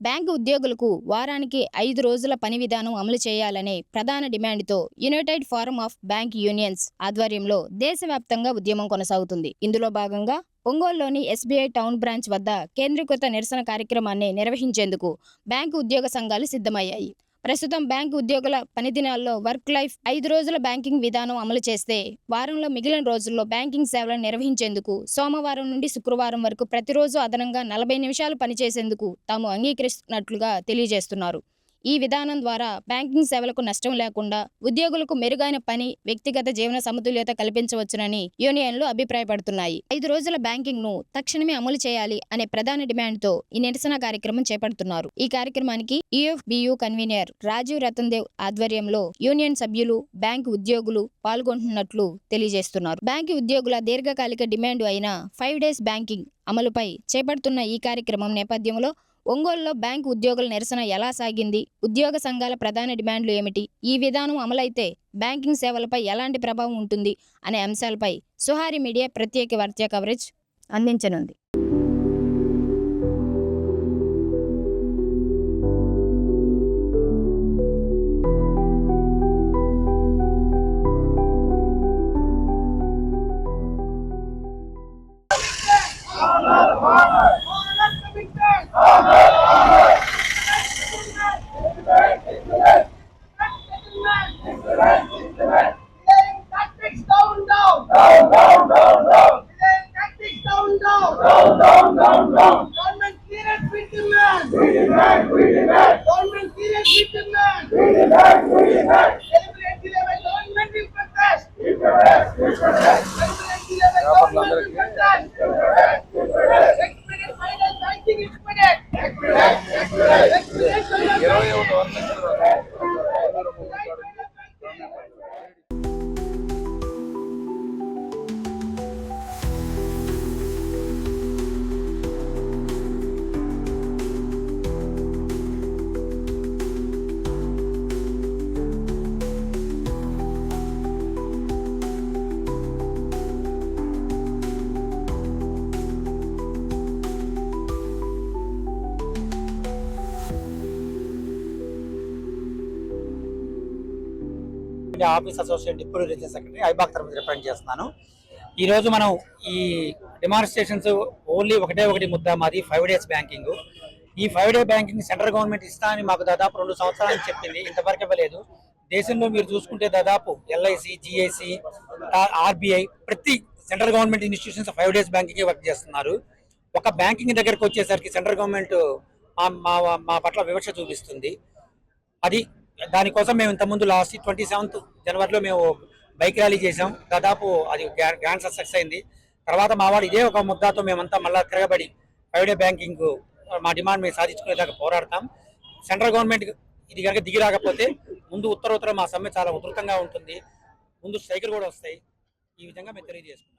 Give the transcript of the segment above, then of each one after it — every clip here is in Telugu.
బ్యాంకు ఉద్యోగులకు వారానికి 5 రోజుల పని విధానం అమలు చేయాలనే ప్రధాన డిమాండ్తో united forum of bank unions ఆధ్వర్యంలో దేశవ్యాప్తంగా ఉద్యమం కొనసాగుతుంది. ఇందులో భాగంగా ఒంగోలులోని ఎస్బీఐ టౌన్ బ్రాంచ్ వద్ద కేంద్రీకృత నిరసన కార్యక్రమాన్ని నిర్వహించేందుకు బ్యాంకు ఉద్యోగ సంఘాలు సిద్ధమయ్యాయి. ప్రస్తుతం బ్యాంకు ఉద్యోగుల పని దినాల్లో వర్క్ లైఫ్ 5 రోజుల బ్యాంకింగ్ విధానం అమలు చేస్తే వారంలో మిగిలిన రోజుల్లో బ్యాంకింగ్ సేవలను నిర్వహించేందుకు సోమవారం నుండి శుక్రవారం వరకు ప్రతిరోజు అదనంగా 40 నిమిషాలు పనిచేసేందుకు తాము అంగీకరిస్తున్నట్లుగా తెలియజేస్తున్నారు. ఈ విధానం ద్వారా బ్యాంకింగ్ సేవలకు నష్టం లేకుండా ఉద్యోగులకు మెరుగైన పని, వ్యక్తిగత జీవన సమతుల్యత కల్పించవచ్చునని యూనియన్లు అభిప్రాయపడుతున్నాయి. 5 రోజుల బ్యాంకింగ్ ను తక్షణమే అమలు చేయాలి అనే ప్రధాన డిమాండ్తో ఈ నిరసన కార్యక్రమం చేపడుతున్నారు. ఈ కార్యక్రమానికి యూఎఫ్బియు కన్వీనర్ రాజీవ్ రతన్ దేవ్ ఆధ్వర్యంలో యూనియన్ సభ్యులు, బ్యాంకు ఉద్యోగులు పాల్గొంటున్నట్లు తెలియజేస్తున్నారు. బ్యాంకు ఉద్యోగుల దీర్ఘకాలిక డిమాండ్ అయిన 5 డేస్ బ్యాంకింగ్ అమలుపై చేపడుతున్న ఈ కార్యక్రమం నేపథ్యంలో ఒంగోలులో బ్యాంకు ఉద్యోగుల నిరసన ఎలా సాగింది, ఉద్యోగ సంఘాల ప్రధాన డిమాండ్లు ఏమిటి, ఈ విధానం అమలైతే బ్యాంకింగ్ సేవలపై ఎలాంటి ప్రభావం ఉంటుంది అనే అంశాలపై సుహారి మీడియా ప్రత్యేక వార్తా కవరేజ్ అందించనుంది. Government clearance we demand. We demand. Government clearance we demand. We demand. Celebrate government will protest. Celebrate government will protest. Expedite final banking expedite. Office associate deputy regional secretary Aibak తరఫున రిప్రజెంట్ చేస్తున్నాను. ఈరోజు మనం ఈ డెమాన్స్ట్రేషన్స్ ఓన్లీ ఒకటి ముద్ద మాది 5 డేస్ బ్యాంకింగ్. ఈ 5 డే బ్యాంకింగ్ సెంట్రల్ గవర్నమెంట్ ఇస్తా అని మాకు దాదాపు 2 సంవత్సరాలు చెప్పింది, ఇంతవరకు ఇవ్వలేదు. దేశంలో మీరు చూసుకుంటే దాదాపు ఎల్ఐసి, జిఐసి, ఆర్బీఐ ప్రతి central government institutions 5 days banking work చేస్తున్నారు. ఒక బ్యాంకింగ్ దగ్గరకు వచ్చేసరికి సెంట్రల్ గవర్నమెంట్ మా పట్ల వివక్ష చూపిస్తుంది. అది దానికోసం మేము ఇంతకుముందు లాస్ట్ 27th జనవరిలో మేము బైక్ ర్యాలీ చేసాం. దాదాపు అది గ్రాండ్ సక్సెస్ అయింది. తర్వాత మా వాళ్ళు ఇదే ఒక ముద్దాతో మేమంతా మళ్ళీ తిరగబడి 5 డే బ్యాంకింగ్ మా డిమాండ్ మేము సాధించుకునేదాకా పోరాడతాం. సెంట్రల్ గవర్నమెంట్ ఇది కనుక దిగి రాకపోతే ముందు ఉత్తర మా సమ్మె చాలా ఉధృతంగా ఉంటుంది. ముందు స్ట్రైకులు కూడా వస్తాయి. ఈ విధంగా మేము తెలియజేసుకున్నాం.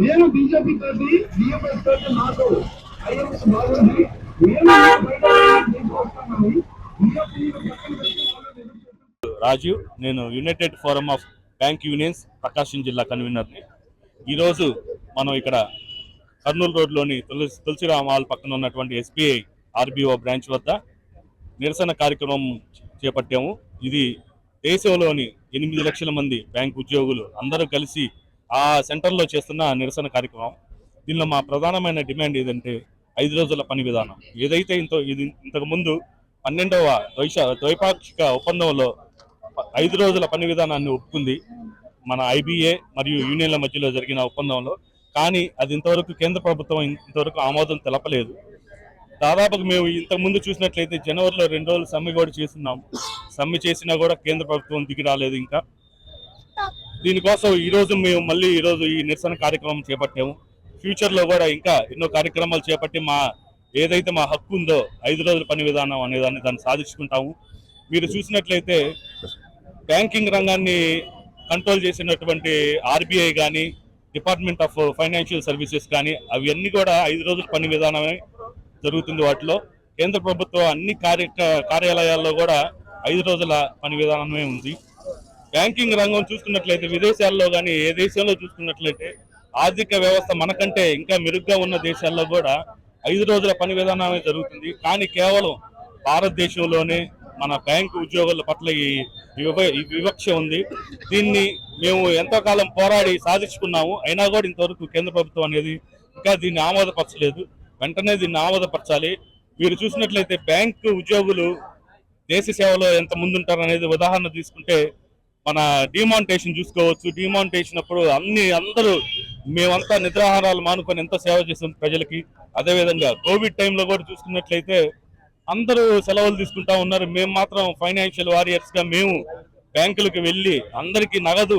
నేను బీజేపీ తోటి డిఎంఎస్ తోటి నాకు ఐఎంఎస్ బాగుంది. రాజీవ్, నేను united forum of bank unions Prakasam జిల్లా కన్వీనర్ని. ఈరోజు మనం ఇక్కడ కర్నూలు రోడ్లోని తులసిరామ్ హాల్ పక్కన ఉన్నటువంటి ఎస్బీఐ ఆర్బీఓ బ్రాంచ్ వద్ద నిరసన కార్యక్రమం చేపట్టాము. ఇది దేశంలోని 8 లక్షల మంది బ్యాంక్ ఉద్యోగులు అందరూ కలిసి ఆ సెంటర్లో చేస్తున్న నిరసన కార్యక్రమం. దీనిలో మా ప్రధానమైన డిమాండ్ ఏదంటే 5 రోజుల పని విధానం. ఏదైతే ఇంతకుముందు 12వ ద్వైపాక్షిక ఒప్పందంలో 5 రోజుల పని విధానాన్ని ఒప్పుకుంది మన ఐబీఏ మరియు యూనియన్ల మధ్యలో జరిగిన ఒప్పందంలో. కానీ అది ఇంతవరకు కేంద్ర ప్రభుత్వం ఇంతవరకు ఆమోదం తెలపలేదు. దాదాపుగా మేము ఇంతకుముందు చూసినట్లయితే జనవరిలో 2 రోజులు సమ్మె కూడా చేస్తున్నాం. సమ్మె చేసినా కూడా కేంద్ర ప్రభుత్వం దిగి రాలేదు. ఇంకా దీనికోసం మేము మళ్ళీ ఈరోజు ఈ నిరసన కార్యక్రమం చేపట్టాము. ఫ్యూచర్లో కూడా ఇంకా ఎన్నో కార్యక్రమాలు చేపట్టి ఏదైతే మా హక్కు ఉందో 5 రోజుల పని విధానం దాన్ని సాధించుకుంటాము. మీరు చూసినట్లయితే బ్యాంకింగ్ రంగాన్ని కంట్రోల్ చేసినటువంటి ఆర్బీఐ కానీ, డిపార్ట్మెంట్ ఆఫ్ ఫైనాన్షియల్ సర్వీసెస్ కానీ అవన్నీ కూడా 5 రోజుల పని విధానమే జరుగుతుంది. వాటిలో కేంద్ర ప్రభుత్వం అన్ని కార్యాలయాల్లో కూడా 5 రోజుల పని విధానమే ఉంది. బ్యాంకింగ్ రంగం చూసుకున్నట్లయితే విదేశాల్లో కానీ ఏ దేశంలో చూసుకున్నట్లయితే ఆర్థిక వ్యవస్థ మనకంటే ఇంకా మెరుగ్గా ఉన్న దేశాల్లో కూడా 5 రోజుల పని విధానమే జరుగుతుంది. కానీ కేవలం భారతదేశంలోనే మన బ్యాంకు ఉద్యోగుల పట్ల ఈ వివక్ష ఉంది. దీన్ని మేము ఎంతో కాలం పోరాడి సాధించుకున్నాము. అయినా కూడా ఇంతవరకు కేంద్ర ప్రభుత్వం అనేది ఇంకా దీన్ని ఆమోదపరచలేదు. వెంటనే దీన్ని ఆమోదపరచాలి. మీరు చూసినట్లయితే బ్యాంకు ఉద్యోగులు దేశ సేవలో ఎంత ముందుంటారు అనేది ఉదాహరణ తీసుకుంటే మన డిమానిటేషన్ చూసుకోవచ్చు. డిమానిటేషన్ అప్పుడు అందరూ మేమంతా నిద్రాహారాలు మానుకొని ఎంతో సేవ చేసాం ప్రజలకి. అదేవిధంగా కోవిడ్ టైంలో కూడా చూసుకున్నట్లయితే అందరూ సెలవులు తీసుకుంటా ఉన్నారు. మేము మాత్రం ఫైనాన్షియల్ వారియర్స్ గా మేము బ్యాంకులకు వెళ్ళి అందరికీ నగదు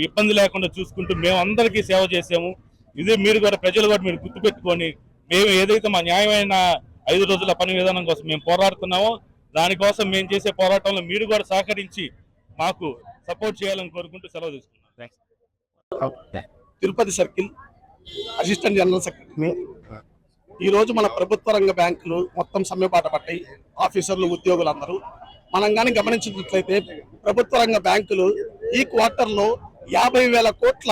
ఇబ్బంది లేకుండా చూసుకుంటూ మేము అందరికీ సేవ చేసాము. ఇదే మీరు కూడా ప్రజలు కూడా మీరు గుర్తుపెట్టుకొని మేము ఏదైతే మా న్యాయమైన 5 రోజుల పని విధానం కోసం మేము పోరాడుతున్నామో దానికోసం మేము చేసే పోరాటంలో మీరు కూడా సహకరించి మాకు సపోర్ట్ చేయాలని కోరుకుంటూ సెలవు తీసుకున్నాం. Thanks. Tirupati circle assistant general secretary. ఈ రోజు మన ప్రభుత్వ రంగ బ్యాంకులు మొత్తం సమ్మెబాట పట్టాయి. ఆఫీసర్లు, ఉద్యోగులందరూ మనం కానీ గమనించినట్లయితే ప్రభుత్వ రంగ బ్యాంకులు ఈ క్వార్టర్లో 50,000 కోట్ల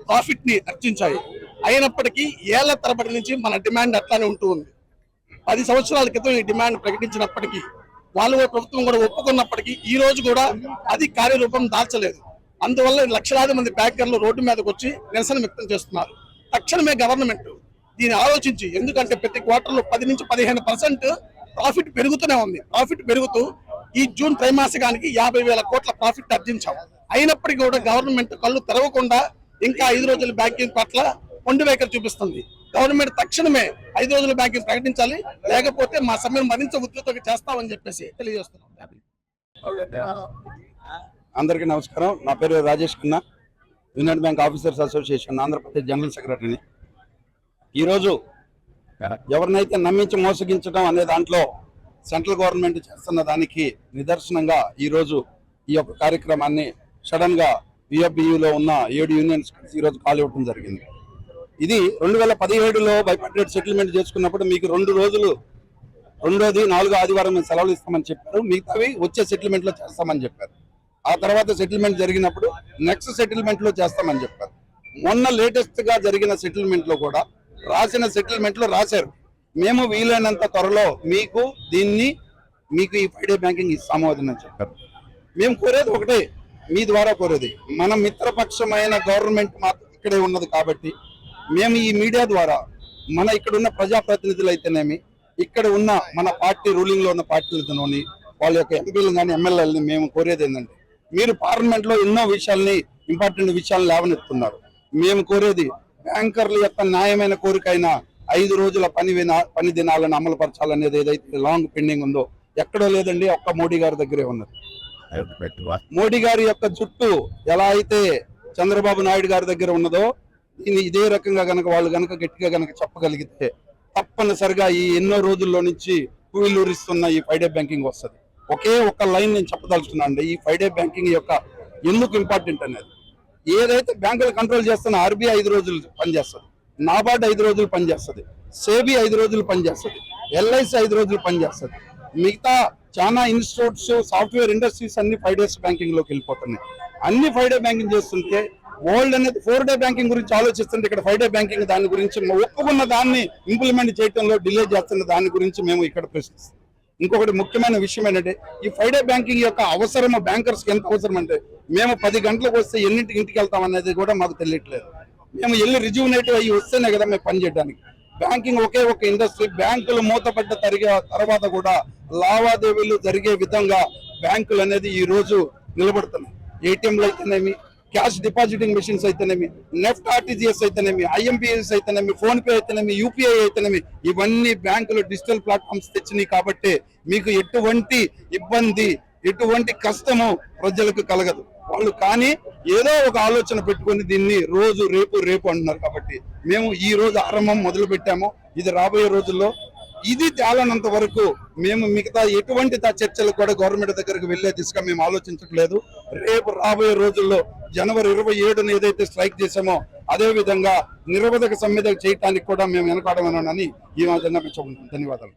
ప్రాఫిట్ ని అర్జించాయి. అయినప్పటికీ ఏళ్ల తరబడి నుంచి మన డిమాండ్ అట్లానే ఉంటూ ఉంది. 10 సంవత్సరాల క్రితం ఈ డిమాండ్ ప్రకటించినప్పటికీ వాళ్ళు ప్రభుత్వం కూడా ఒప్పుకున్నప్పటికీ ఈ రోజు కూడా అది కార్యరూపం దాల్చలేదు. అందువల్ల లక్షలాది మంది బ్యాంకర్లు రోడ్డు మీదకి వచ్చి నిరసన వ్యక్తం చేస్తున్నారు. తక్షణమే గవర్నమెంట్ దీన్ని ఆలోచించి, ఎందుకంటే ప్రతి క్వార్టర్లో 10 నుంచి 15% ప్రాఫిట్ పెరుగుతూనే ఉంది. ప్రాఫిట్ పెరుగుతూ ఈ జూన్ త్రైమాసికానికి 50,000 కోట్ల ప్రాఫిట్ ఆర్జించాం. అయినప్పటికీ కూడా గవర్నమెంట్ కళ్ళు తెరవకుండా ఇంకా 5 రోజుల బ్యాంకింగ్ పట్ల మొండి వైఖరి చూపిస్తుంది. గవర్నమెంట్ తక్షణమే 5 రోజుల బ్యాంకింగ్ ప్రకటించాలి, లేకపోతే మా సమ్మెను మరింత ఉధృతంగా చేస్తామని చెప్పేసి తెలియజేస్తున్నాం. అందరికీ నమస్కారం. నా పేరు Rajesh Khanna, union bank officers association Andhra Pradesh general సెక్రటరీని. ఈరోజు ఎవరినైతే నమ్మించి మోసగించడం అనే దాంట్లో సెంట్రల్ గవర్నమెంట్ చేస్తున్న దానికి నిదర్శనంగా ఈరోజు ఈ యొక్క కార్యక్రమాన్ని సడన్ గా విఎఫ్బియులో ఉన్న 7 యూనియన్స్ ఈరోజు కాల్ ఇవ్వడం జరిగింది. ఇది 2017లో బైపార్టేట్ సెటిల్మెంట్ చేసుకున్నప్పుడు మీకు 2 రోజులు, రెండోది 4వ ఆదివారం మేము సెలవులు ఇస్తామని చెప్పారు. మిగతావి వచ్చే సెటిల్మెంట్ లో చేస్తామని చెప్పారు. ఆ తర్వాత సెటిల్మెంట్ జరిగినప్పుడు నెక్స్ట్ సెటిల్మెంట్ లో చేస్తామని చెప్పారు. మొన్న లేటెస్ట్ గా జరిగిన సెటిల్మెంట్ లో కూడా రాసిన సెటిల్మెంట్ లో రాశారు, మేము వీలైనంత త్వరలో మీకు ఈ 5 డే బ్యాంకింగ్ ఇస్తాము అని చెప్పారు. మేము కోరేది ఒకటే, మీ ద్వారా కోరేది, మన మిత్రపక్షమైన గవర్నమెంట్ మాత్రం ఇక్కడే ఉన్నది కాబట్టి మేము ఈ మీడియా ద్వారా మన ఇక్కడ ఉన్న ప్రజాప్రతినిధులు అయితేనేమి, ఇక్కడ ఉన్న మన పార్టీ రూలింగ్ లో ఉన్న పార్టీలతోని వాళ్ళ యొక్క ఎంపీలు కానీ ఎమ్మెల్యేలని మేము కోరేది ఏంటంటే, మీరు పార్లమెంట్ లో ఎన్నో విషయాల్ని, ఇంపార్టెంట్ విషయాలను లేవనెత్తున్నారు. మేము కోరేది బ్యాంకర్ల యొక్క న్యాయమైన కోరికైన 5 రోజుల పని దినాలను అమలు పరచాలనేది ఏదైతే లాంగ్ పెండింగ్ ఉందో ఎక్కడో లేదండి, ఒక్క మోడీ గారి దగ్గరే ఉన్నది. మోడీ గారి యొక్క జుట్టు ఎలా అయితే చంద్రబాబు నాయుడు గారి దగ్గర ఉన్నదో దీన్ని ఇదే రకంగా గనక వాళ్ళు గనక గట్టిగా గనక చెప్పగలిగితే తప్పనిసరిగా ఈ ఎన్నో రోజుల్లో నుంచి కూయిలూరిస్తున్న ఈ 5 డే బ్యాంకింగ్ వస్తుంది. ఒకే ఒక్క లైన్ నేను చెప్పదలుచుకున్నాను అండి. ఈ 5 డే బ్యాంకింగ్ యొక్క ఎందుకు ఇంపార్టెంట్ అనేది, ఏదైతే బ్యాంకులు కంట్రోల్ చేస్తున్న ఆర్బీఐ 5 రోజులు పనిచేస్తుంది, నాబార్డ్ 5 రోజులు పనిచేస్తుంది, సేబీ 5 రోజులు పనిచేస్తుంది, ఎల్ఐసి 5 రోజులు పనిచేస్తుంది. మిగతా చాలా ఇన్స్టిట్యూట్స్, సాఫ్ట్వేర్ ఇండస్ట్రీస్ అన్ని 5 డేస్ బ్యాంకింగ్ లోకి వెళ్ళిపోతున్నాయి. అన్ని 5 డే బ్యాంకింగ్ చేస్తుంటే వరల్డ్ అనేది 4 డే బ్యాంకింగ్ గురించి ఆలోచిస్తుంటే ఇక్కడ 5 డే బ్యాంకింగ్ దాని గురించి ఒప్పుకున్న దాన్ని ఇంప్లిమెంట్ చేయడంలో డిలే చేస్తున్న దాని గురించి మేము ఇక్కడ ప్రశ్నిస్తాం. ఇంకొకటి ముఖ్యమైన విషయం ఏంటంటే, ఈ 5 డే బ్యాంకింగ్ యొక్క అవసరము బ్యాంకర్స్ కి ఎంత అవసరం అంటే, మేము 10 గంటలకు వస్తే ఎన్నింటికి ఇంటికి వెళ్తాం అనేది కూడా మాకు తెలియట్లేదు. మేము వెళ్ళి రిజ్యూనేటివ్ అయ్యి వస్తేనే కదా మేము పని చేయడానికి. బ్యాంకింగ్ ఒకే ఒక ఇండస్ట్రీ. బ్యాంకులు మూతపడ్డ తర్వాత కూడా లావాదేవీలు జరిగే విధంగా బ్యాంకులు అనేది ఈ రోజు నిలబడుతున్నాయి. ఏటీఎంలు అయితేనేమి, క్యాష్ డిపాజిటింగ్ మెషిన్స్ అయితేనేమి, నెఫ్ట్ ఆర్టీజీఎస్ అయితేనేమి, ఐఎంపీఎస్ అయితేనేమి, ఫోన్ పే అయితేనేమి, యూపీఐ అయితేనేమి, ఇవన్నీ బ్యాంకులు డిజిటల్ ప్లాట్ఫామ్స్ తెచ్చినాయి. కాబట్టి మీకు ఎటువంటి ఇబ్బంది, ఎటువంటి కష్టము ప్రజలకు కలగదు. వాళ్ళు కానీ ఏదో ఒక ఆలోచన పెట్టుకొని దీన్ని రోజు రేపు అంటున్నారు. కాబట్టి మేము ఈ రోజు ఆరంభం మొదలు పెట్టాము. ఇది రాబోయే రోజుల్లో ఇది తేలనంత వరకు మేము మిగతా ఎటువంటి చర్చలకు కూడా గవర్నమెంట్ దగ్గరకు వెళ్లే దిశగా మేము ఆలోచించట్లేదు. రేపు రాబోయే రోజుల్లో జనవరి 27న ఏదైతే స్ట్రైక్ చేశామో అదే విధంగా నిరవధిక సమ్మె చేయడానికి కూడా మేము వెనకాడమని ఈ విధంగా ధన్యవాదాలు.